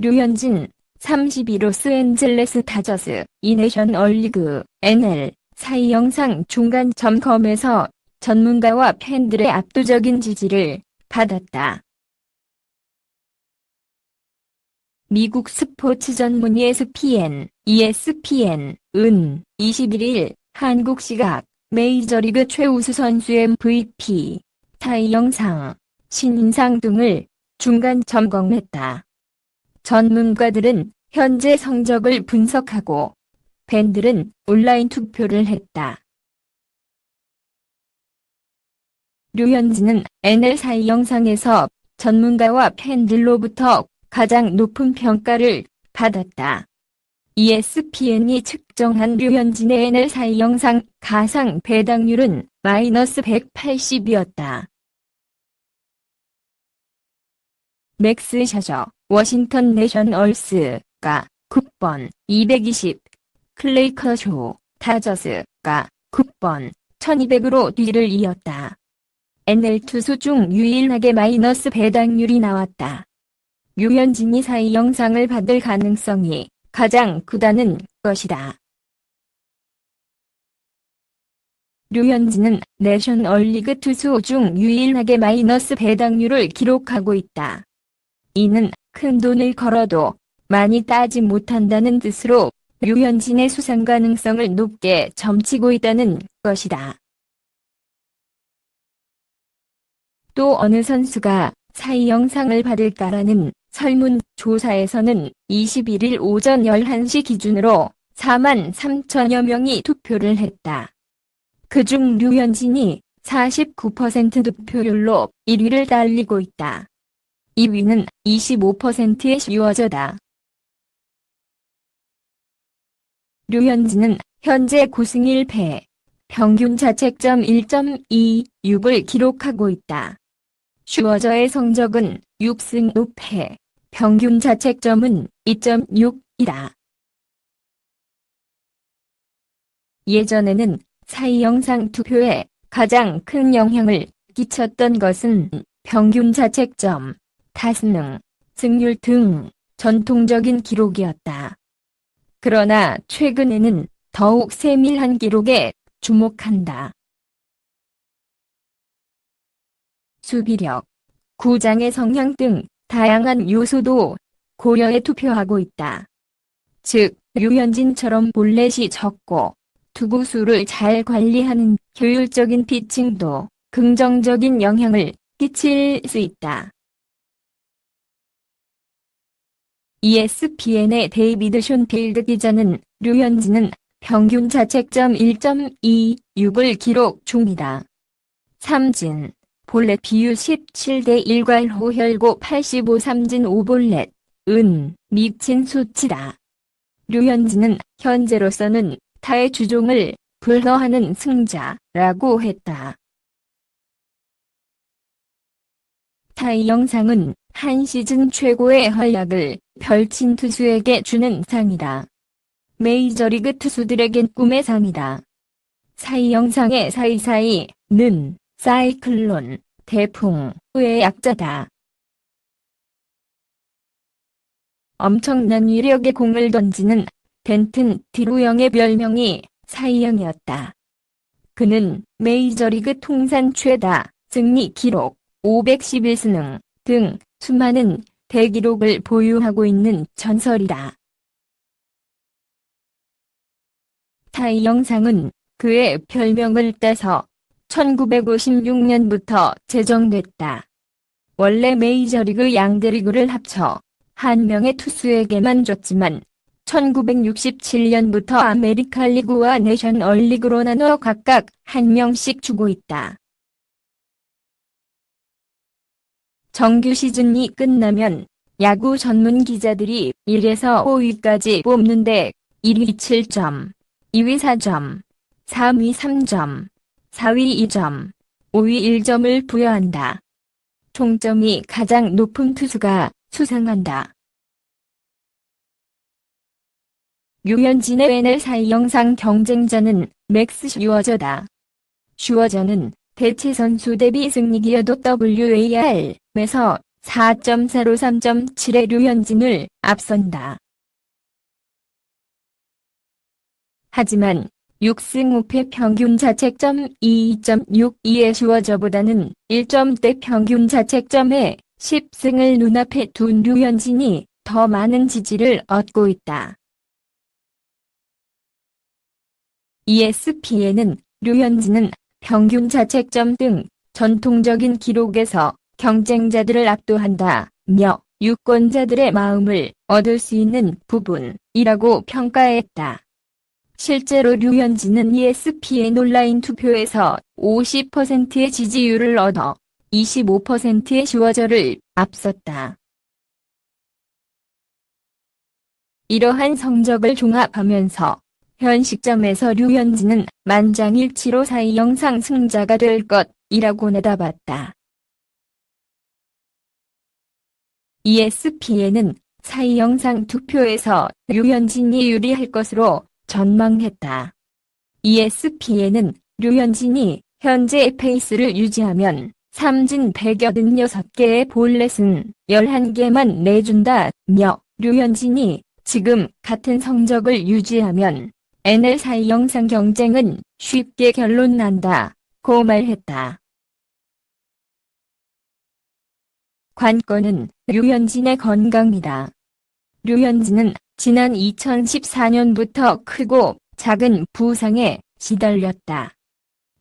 류현진, 32 로스앤젤레스 다저스, 이 내셔널리그, NL, 사이 영상 중간 점검에서 전문가와 팬들의 압도적인 지지를 받았다. 미국 스포츠 전문 ESPN, 은 21일 한국 시각 메이저리그 최우수 선수 MVP, 사이 영상, 신인상 등을 중간 점검했다. 전문가들은 현재 성적을 분석하고 팬들은 온라인 투표를 했다. 류현진은 NL 사이 영상에서 전문가와 팬들로부터 가장 높은 평가를 받았다. ESPN이 측정한 류현진의 NL 사이 영상 가상 배당률은 -180이었다. 맥스 셔저, 워싱턴 내셔널스가 9번 220, 클레이 커쇼, 다저스가 9번 1200으로 뒤를 이었다. NL 투수 중 유일하게 마이너스 배당률이 나왔다. 류현진이 사이 영상을 받을 가능성이 가장 크다는 것이다. 류현진은 내셔널리그 투수 중 유일하게 마이너스 배당률을 기록하고 있다. 이는 큰 돈을 걸어도 많이 따지 못한다는 뜻으로 류현진의 수상 가능성을 높게 점치고 있다는 것이다. 또 어느 선수가 사이 영상을 받을까라는 설문조사에서는 21일 오전 11시 기준으로 4만 3천여 명이 투표를 했다. 그중 류현진이 49% 득표율로 1위를 달리고 있다. 2위는 25%의 슈워저다. 류현진은 현재 9승 1패, 평균 자책점 1.26을 기록하고 있다. 슈워저의 성적은 6승 5패, 평균 자책점은 2.6이다. 예전에는 사이 영상 투표에 가장 큰 영향을 끼쳤던 것은 평균 자책점, 타순능, 승률 등 전통적인 기록이었다. 그러나 최근에는 더욱 세밀한 기록에 주목한다. 수비력, 구장의 성향 등 다양한 요소도 고려해 투표하고 있다. 즉, 류현진처럼 볼넷이 적고 투구수를 잘 관리하는 효율적인 피칭도 긍정적인 영향을 끼칠 수 있다. ESPN의 데이비드 숀필드 기자는 류현진은 평균 자책점 1.26을 기록 중이다. 삼진, 볼넷 비율 17대 1과 호혈고 85 삼진 5볼넷, 은 미친 수치다. 류현진은 현재로서는 타의 주종을 불허하는 승자라고 했다. 사이 영상은 한 시즌 최고의 활약을 펼친 투수에게 주는 상이다. 메이저리그 투수들에겐 꿈의 상이다. 사이 영상의 사이사이는 사이클론, 태풍의 약자다. 엄청난 위력의 공을 던지는 덴튼 디루영의 별명이 사이영이었다. 그는 메이저리그 통산 최다 승리 기록, 511승 등 수많은 대기록을 보유하고 있는 전설이다. 사이 영상은 그의 별명을 따서 1956년부터 제정됐다. 원래 메이저리그 양대리그를 합쳐 한 명의 투수에게만 줬지만 1967년부터 아메리칸리그와 내셔널리그로 나눠 각각 한 명씩 주고 있다. 정규 시즌이 끝나면 야구 전문 기자들이 1에서 5위까지 뽑는데 1위 7점, 2위 4점, 3위 3점, 4위 2점, 5위 1점을 부여한다. 총점이 가장 높은 투수가 수상한다. 류현진의 NL 사이 영상 경쟁자는 맥스 슈워저다. 슈워저는 대체 선수 대비 승리 기여도 WAR에서 4.4로 3.7의 류현진을 앞선다. 하지만 6승 5패 평균 자책점 2.62의 슈어저보다는 1점대 평균 자책점에 10승을 눈앞에 둔 류현진이 더 많은 지지를 얻고 있다. ESPN은 류현진은 평균 자책점 등 전통적인 기록에서 경쟁자들을 압도한다며 유권자들의 마음을 얻을 수 있는 부분이라고 평가했다. 실제로 류현진은 ESPN 온라인 투표에서 50%의 지지율을 얻어 25%의 슈어저를 앞섰다. 이러한 성적을 종합하면서 현 시점에서 류현진은 만장일치로 4위 영상 승자가 될 것이라고 내다봤다. ESPN은 4위 영상 투표에서 류현진이 유리할 것으로 전망했다. ESPN은 류현진이 현재 페이스를 유지하면 삼진 186개의 볼넷은 11개만 내준다며 류현진이 지금 같은 성적을 유지하면 NL 4위 영상 경쟁은 쉽게 결론난다고 말했다. 관건은 류현진의 건강이다. 류현진은 지난 2014년부터 크고 작은 부상에 시달렸다.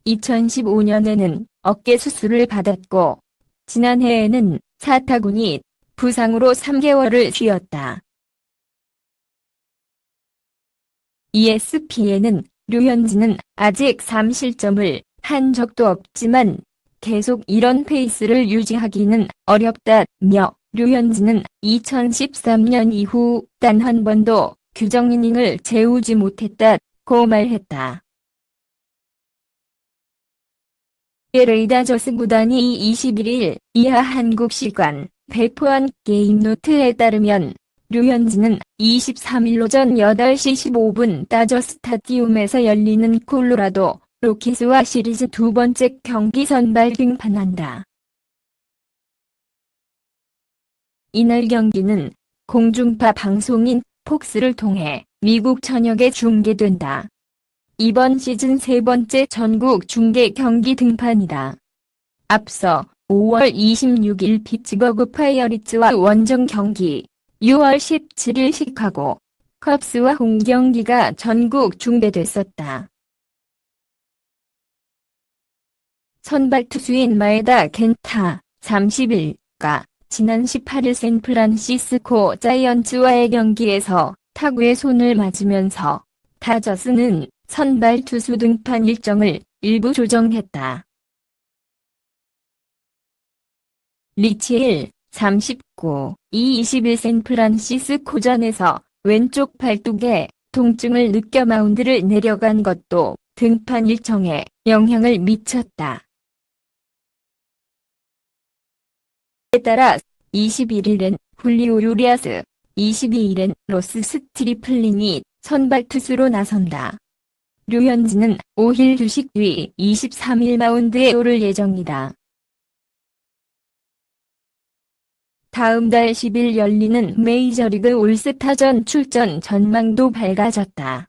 2015년에는 어깨 수술을 받았고 지난해에는 사타구니 부상으로 3개월을 쉬었다. ESPN은 류현진은 아직 3실점을 한 적도 없지만 계속 이런 페이스를 유지하기는 어렵다며 류현진은 2013년 이후 단 한 번도 규정 이닝을 채우지 못했다고 말했다. LA 다저스 구단이 21일 이하 한국 시간 배포한 게임 노트에 따르면 류현진은 23일 오전 8시 15분 다저스 스타디움에서 열리는 콜로라도 로키스와 시리즈 두 번째 경기 선발 등판한다. 이날 경기는 공중파 방송인 폭스를 통해 미국 전역에 중계된다. 이번 시즌 세 번째 전국 중계 경기 등판이다. 앞서 5월 26일 피츠버그 파이어리츠와 원정 경기, 6월 17일 시카고 컵스와 홈 경기가 전국 중계됐었다. 선발 투수인 마에다 켄타 30일가 지난 18일 샌프란시스코 자이언츠와의 경기에서 타구에 손을 맞으면서 다저스는 선발 투수 등판 일정을 일부 조정했다. 리치힐 39, 20일 샌프란시스코전에서 왼쪽 팔뚝에 통증을 느껴 마운드를 내려간 것도 등판 일정에 영향을 미쳤다. 에 따라 21일엔 훌리오 유리아스, 22일엔 로스 스트리플링이 선발 투수로 나선다. 류현진은 5일 휴식 뒤 23일 마운드에 오를 예정이다. 다음 달 10일 열리는 메이저리그 올스타전 출전 전망도 밝아졌다.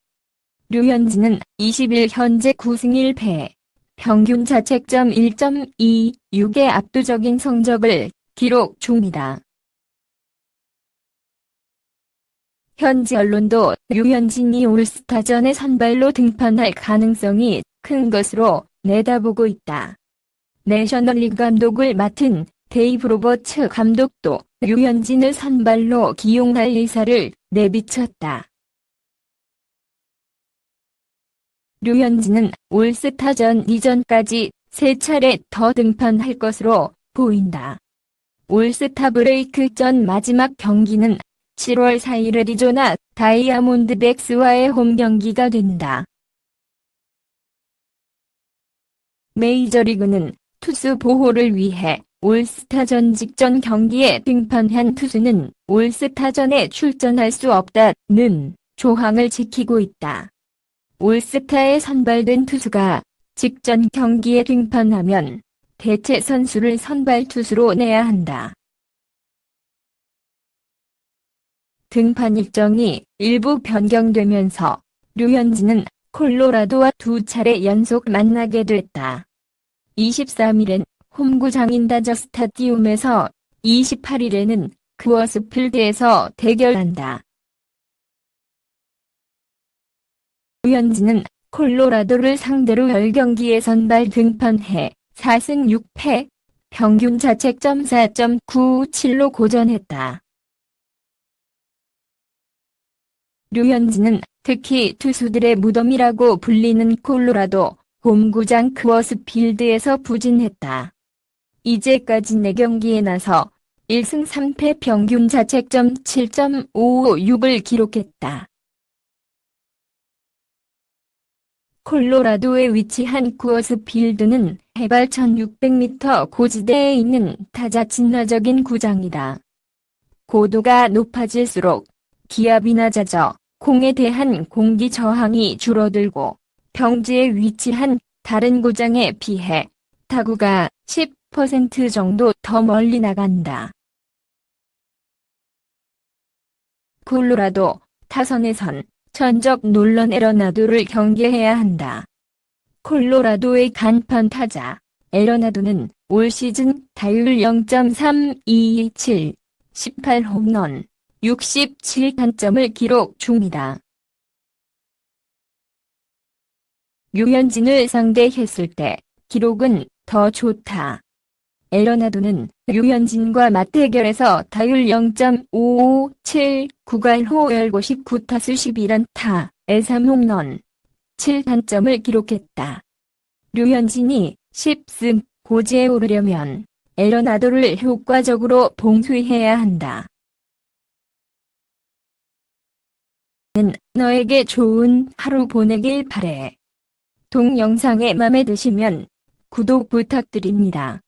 류현진은 20일 현재 9승 1패, 평균 자책점 1.26의 압도적인 성적을 기록 중이다. 현지 언론도 류현진이 올스타전에 선발로 등판할 가능성이 큰 것으로 내다보고 있다. 내셔널리그 감독을 맡은 데이브 로버츠 감독도 류현진을 선발로 기용할 의사를 내비쳤다. 류현진은 올스타전 이전까지 3차례 더 등판할 것으로 보인다. 올스타 브레이크 전 마지막 경기는 7월 4일 애리조나 다이아몬드백스와의 홈 경기가 된다. 메이저리그는 투수 보호를 위해 올스타전 직전 경기에 등판한 투수는 올스타전에 출전할 수 없다는 조항을 지키고 있다. 올스타에 선발된 투수가 직전 경기에 등판하면 대체 선수를 선발 투수로 내야 한다. 등판 일정이 일부 변경되면서 류현진은 콜로라도와 두 차례 연속 만나게 됐다. 23일엔 홈구장인 다저 스타디움에서, 28일에는 쿠어스 필드에서 대결한다. 류현진은 콜로라도를 상대로 10경기에 선발 등판해 4승 6패, 평균 자책점 4.97로 고전했다. 류현진은 특히 투수들의 무덤이라고 불리는 콜로라도 홈구장 쿠어스 필드에서 부진했다. 이제까지 4경기에 나서 1승 3패, 평균 자책점 7.556을 기록했다. 콜로라도에 위치한 쿠어스 필드는 해발 1600m 고지대에 있는 타자 친화적인 구장이다. 고도가 높아질수록 기압이 낮아져 공에 대한 공기 저항이 줄어들고, 평지에 위치한 다른 구장에 비해 타구가 10% 정도 더 멀리 나간다. 콜로라도 타선에선 전적 논란 에러나도를 경계해야 한다. 콜로라도의 간판 타자 에러나도는 올 시즌 타율 0.327, 18홈런, 67타점을 기록 중이다. 류현진을 상대했을 때 기록은 더 좋다. 에러나도는 류현진과 맞대결에서 타율 0.557, 9갈 호 59타수 11안타에 3홈런, 7타점을 기록했다. 류현진이 10승 고지에 오르려면 에러나도를 효과적으로 봉쇄해야 한다. 너에게 좋은 하루 보내길 바래. 동영상에 맘에 드시면 구독 부탁드립니다.